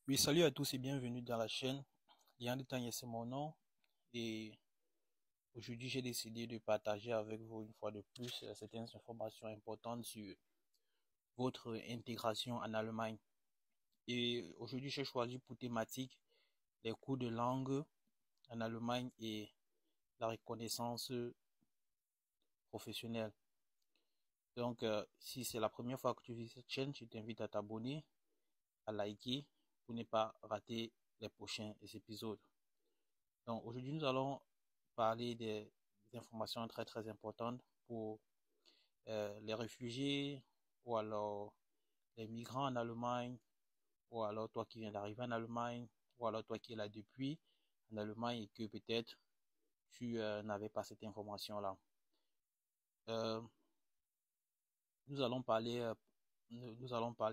Oui, salut à tous et bienvenue dans la chaîne. Yann Tanya, c'est mon nom. Et aujourd'hui, j'ai décidé de partager avec vous une fois de plus certaines informations importantes sur votre intégration en Allemagne. Et aujourd'hui, j'ai choisi pour thématique les cours de langue en Allemagne et la reconnaissance professionnelle. Donc, si c'est la première fois que tu visites cette chaîne, je t'invite à t'abonner, à liker pour ne pas rater les prochains épisodes. Donc aujourd'hui, nous allons parler des informations très très importantes pour les réfugiés ou alors les migrants en Allemagne ou alors toi qui viens d'arriver en Allemagne ou alors toi qui es là depuis en Allemagne et que peut-être tu n'avais pas cette information-là. Euh, nous allons parler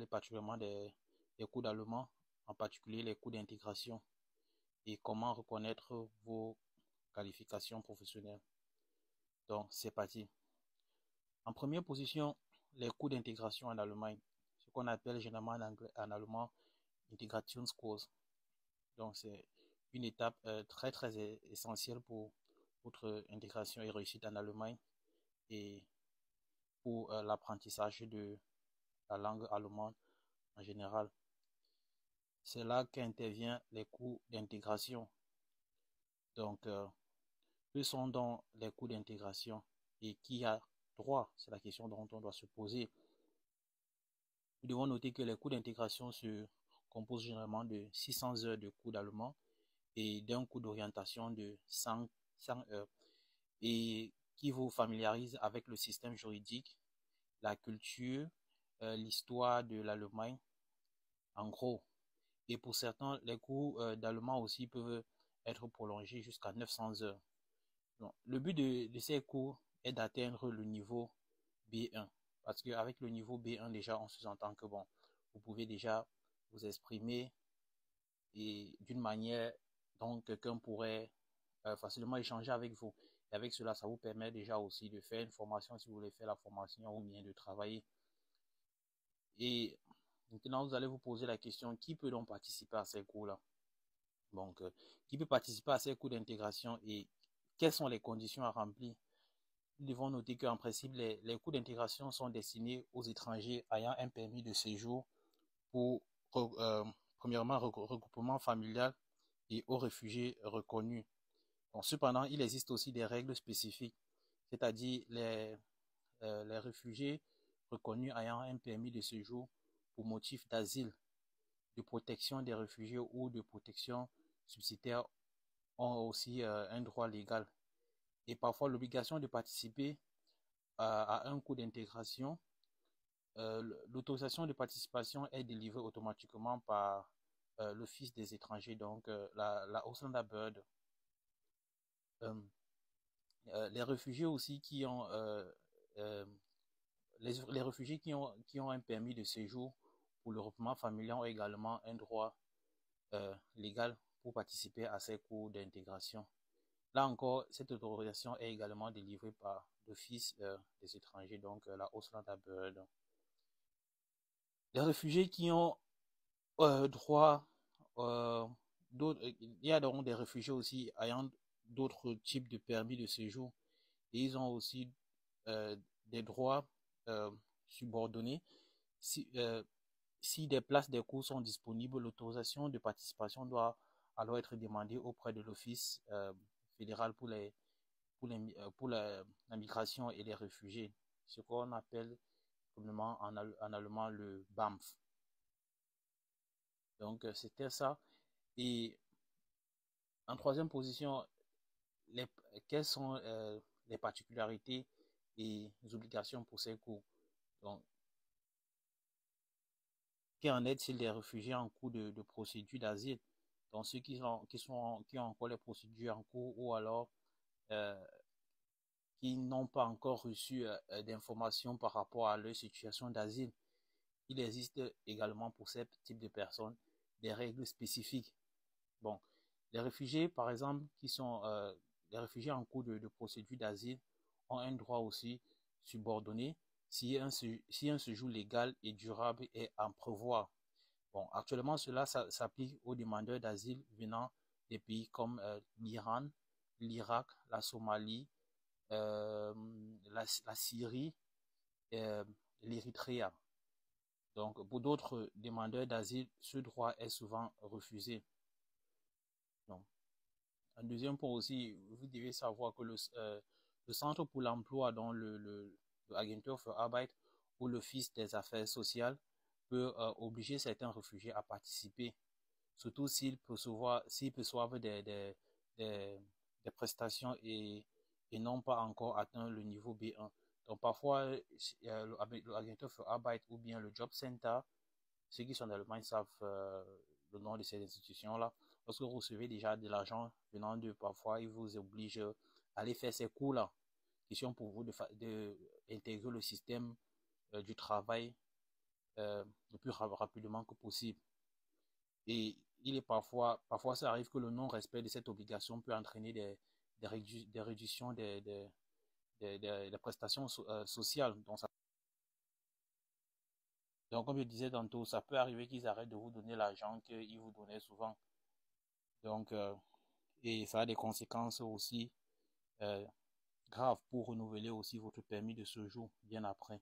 particulièrement des cours d'allemand, en particulier les cours d'intégration et comment reconnaître vos qualifications professionnelles. Donc c'est parti. En première position, les cours d'intégration en Allemagne, ce qu'on appelle généralement en allemand Integrationskurs. Donc, c'est une étape très, très essentielle pour votre intégration et réussite en Allemagne et pour l'apprentissage de la langue allemande en général. C'est là qu'interviennent les cours d'intégration. Donc, que sont donc les cours d'intégration et qui a droit? C'est la question dont on doit se poser. Nous devons noter que les cours d'intégration se composent généralement de 600 heures de cours d'allemand et d'un cours d'orientation de 100 heures et qui vous familiarise avec le système juridique, la culture, l'histoire de l'Allemagne, en gros. Et pour certains, les cours d'allemand aussi peuvent être prolongés jusqu'à 900 heures. Donc, le but de ces cours est d'atteindre le niveau B1. Parce qu'avec le niveau B1, déjà, on sous-entend que bon, vous pouvez déjà vous exprimer et d'une manière dont quelqu'un pourrait facilement échanger avec vous. Et avec cela, ça vous permet déjà aussi de faire une formation si vous voulez faire la formation ou bien de travailler. Et maintenant, vous allez vous poser la question, qui peut donc participer à ces cours-là? Donc, qui peut participer à ces cours d'intégration et quelles sont les conditions à remplir? Nous devons noter qu'en principe, les cours d'intégration sont destinés aux étrangers ayant un permis de séjour pour, euh, premièrement, regroupement familial et aux réfugiés reconnus. Bon, cependant, il existe aussi des règles spécifiques, c'est-à-dire les réfugiés reconnus ayant un permis de séjour pour motif d'asile, de protection des réfugiés ou de protection subsidiaire ont aussi un droit légal et parfois l'obligation de participer à un cours d'intégration. L'autorisation de participation est délivrée automatiquement par l'Office des étrangers, donc la Ausländerbehörde. Euh, les réfugiés aussi qui ont euh, les réfugiés qui ont un permis de séjour pour le regroupement familial ont également un droit légal pour participer à ces cours d'intégration. Là encore, cette autorisation est également délivrée par l'Office des étrangers, donc la Ausländerbehörde. Les réfugiés qui ont droit, euh, il y a donc des réfugiés aussi ayant d'autres types de permis de séjour et ils ont aussi euh, des droits euh, subordonnés. Si, si des places des cours sont disponibles, l'autorisation de participation doit alors être demandée auprès de l'Office fédéral pour la migration et les réfugiés, ce qu'on appelle communément en allemand le BAMF. Donc, c'était ça. Et en troisième position, les, quelles sont les particularités et les obligations pour ces cours? Donc, qui en est-il des réfugiés en cours de procédure d'asile? Donc, ceux qui ont encore les procédures en cours ou alors euh, qui n'ont pas encore reçu d'informations par rapport à leur situation d'asile. Il existe également pour ce type de personnes des règles spécifiques. Bon, les réfugiés, par exemple, les réfugiés en cours de procédure d'asile ont un droit aussi subordonné si un séjour légal et durable est à prévoir. Bon, actuellement, cela s'applique aux demandeurs d'asile venant des pays comme l'Iran, l'Irak, la Somalie, euh, la Syrie, euh, l'Érythrée. Donc, pour d'autres demandeurs d'asile, ce droit est souvent refusé. Donc, un deuxième point aussi, vous devez savoir que le Centre pour l'emploi, dont le Agentur für Arbeit ou l'Office des affaires sociales, peut obliger certains réfugiés à participer, surtout s'ils perçoivent des, des prestations et n'ont pas encore atteint le niveau B1. Donc parfois, l'Agentur für Arbeit ou bien le Job Center, ceux qui sont dans l'Allemagne savent le nom de ces institutions-là. Lorsque vous recevez déjà de l'argent venant d'eux, parfois, ils vous obligent à aller faire ces cours-là, qui sont pour vous d'intégrer le système du travail le plus rapidement que possible. Et il est parfois ça arrive que le non-respect de cette obligation peut entraîner des réductions des prestations sociales. Donc, comme je disais tantôt, ça peut arriver qu'ils arrêtent de vous donner l'argent qu'ils vous donnaient souvent. Donc, et ça a des conséquences aussi euh, graves pour renouveler aussi votre permis de séjour bien après.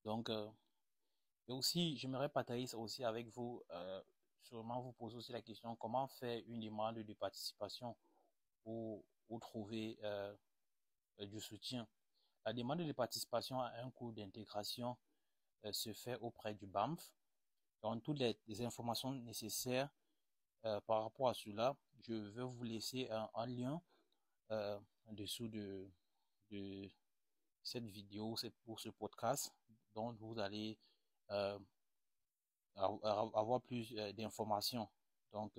Donc, et aussi, j'aimerais partager ça aussi avec vous, sûrement vous poser aussi la question, comment faire une demande de participation ou trouver du soutien. La demande de participation à un cours d'intégration se fait auprès du BAMF. Donc, toutes les informations nécessaires par rapport à cela, je vais vous laisser un lien en dessous de cette vidéo, pour ce podcast, dont vous allez euh, avoir plus d'informations. Donc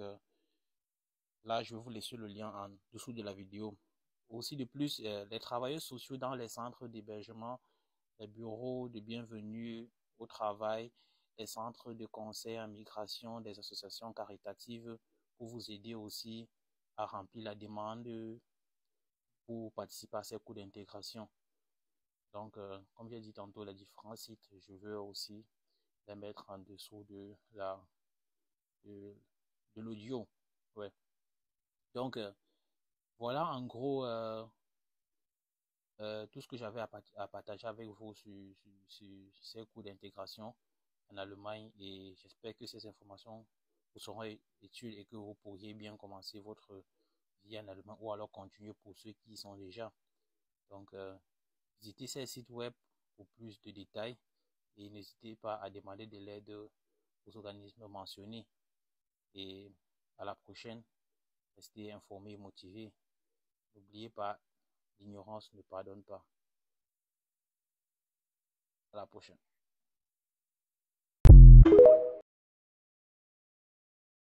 là, je vais vous laisser le lien en dessous de la vidéo. Aussi de plus, les travailleurs sociaux dans les centres d'hébergement, les bureaux de bienvenue au travail, les centres de conseil en migration, des associations caritatives pour vous aider aussi à remplir la demande pour participer à ces cours d'intégration. Donc, comme j'ai dit tantôt, les différents sites, je veux aussi les mettre en dessous de, de l'audio. Ouais. Donc, voilà en gros tout ce que j'avais à partager avec vous sur ces cours d'intégration en Allemagne et j'espère que ces informations vous seront utiles et que vous pourriez bien commencer votre vie en Allemagne ou alors continuer pour ceux qui y sont déjà. Donc, visitez ces sites web pour plus de détails et n'hésitez pas à demander de l'aide aux organismes mentionnés. Et à la prochaine, restez informés et motivés. N'oubliez pas, l'ignorance ne pardonne pas. À la prochaine.